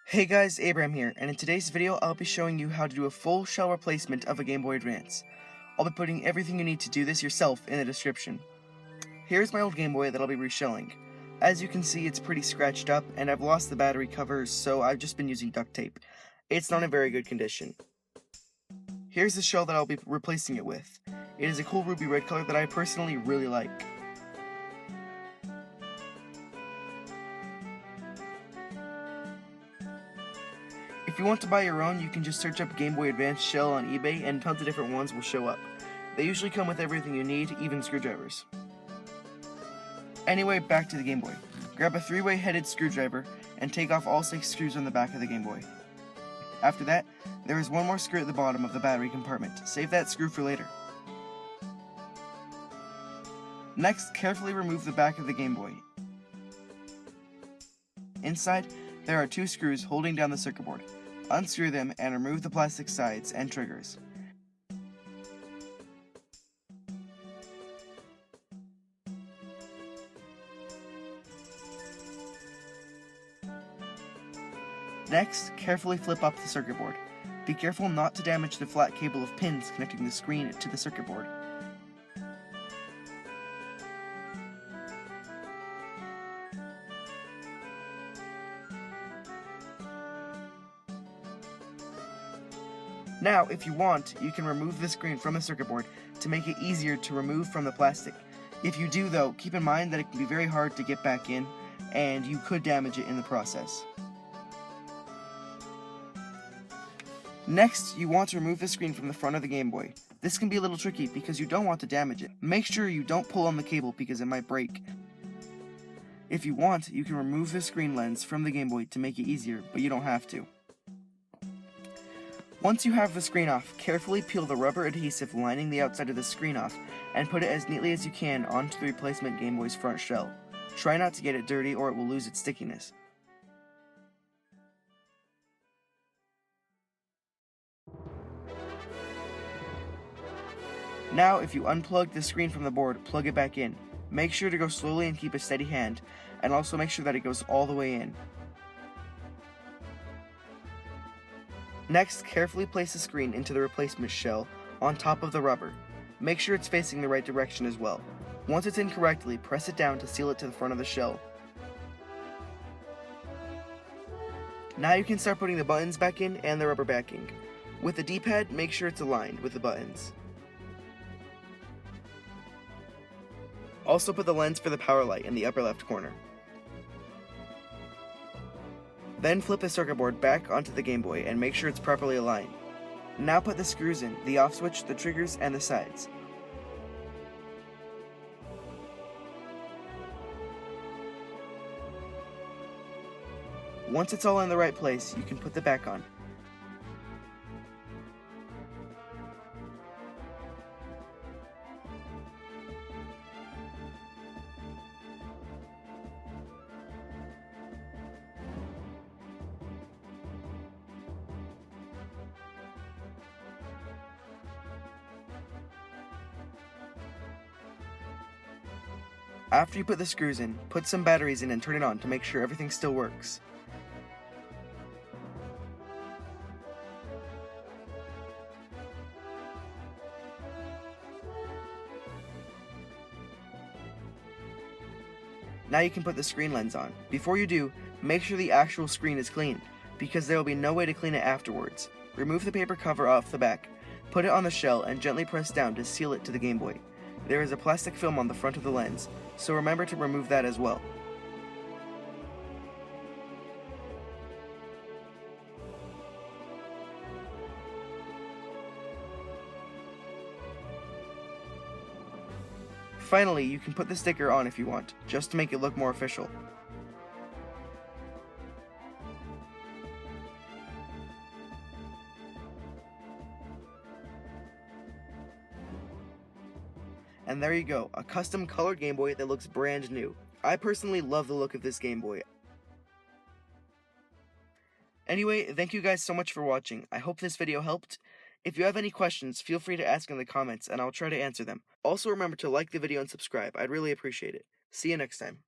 Hey guys, Abraham here, and in today's video I'll be showing you how to do a full shell replacement of a Game Boy Advance. I'll be putting everything you need to do this yourself in the description. Here's my old Game Boy that I'll be reshelling. As you can see, it's pretty scratched up, and I've lost the battery covers, so I've just been using duct tape. It's not in very good condition. Here's the shell that I'll be replacing it with. It is a cool ruby red color that I personally really like. If you want to buy your own, you can just search up Game Boy Advance shell on eBay and tons of different ones will show up. They usually come with everything you need, even screwdrivers. Anyway, back to the Game Boy. Grab a 3-way headed screwdriver and take off all 6 screws on the back of the Game Boy. After that, there is one more screw at the bottom of the battery compartment. Save that screw for later. Next, carefully remove the back of the Game Boy. Inside, there are 2 screws holding down the circuit board. Unscrew them and remove the plastic sides and triggers. Next, carefully flip up the circuit board. Be careful not to damage the flat cable of pins connecting the screen to the circuit board. Now, if you want, you can remove the screen from the circuit board to make it easier to remove from the plastic. If you do though, keep in mind that it can be very hard to get back in, and you could damage it in the process. Next, you want to remove the screen from the front of the Game Boy. This can be a little tricky because you don't want to damage it. Make sure you don't pull on the cable because it might break. If you want, you can remove the screen lens from the Game Boy to make it easier, but you don't have to. Once you have the screen off, carefully peel the rubber adhesive lining the outside of the screen off and put it as neatly as you can onto the replacement Game Boy's front shell. Try not to get it dirty or it will lose its stickiness. Now, if you unplug the screen from the board, plug it back in. Make sure to go slowly and keep a steady hand, and also make sure that it goes all the way in. Next, carefully place the screen into the replacement shell on top of the rubber. Make sure it's facing the right direction as well. Once it's in correctly, press it down to seal it to the front of the shell. Now you can start putting the buttons back in and the rubber backing. With the D-pad, make sure it's aligned with the buttons. Also put the lens for the power light in the upper left corner. Then flip the circuit board back onto the Game Boy and make sure it's properly aligned. Now put the screws in, the off switch, the triggers, and the sides. Once it's all in the right place, you can put the back on. After you put the screws in, put some batteries in and turn it on to make sure everything still works. Now you can put the screen lens on. Before you do, make sure the actual screen is clean, because there will be no way to clean it afterwards. Remove the paper cover off the back, put it on the shell, and gently press down to seal it to the Game Boy. There is a plastic film on the front of the lens, so remember to remove that as well. Finally, you can put the sticker on if you want, just to make it look more official. And there you go, a custom colored Game Boy that looks brand new. I personally love the look of this Game Boy. Anyway, thank you guys so much for watching. I hope this video helped. If you have any questions, feel free to ask in the comments and I'll try to answer them. Also remember to like the video and subscribe. I'd really appreciate it. See you next time.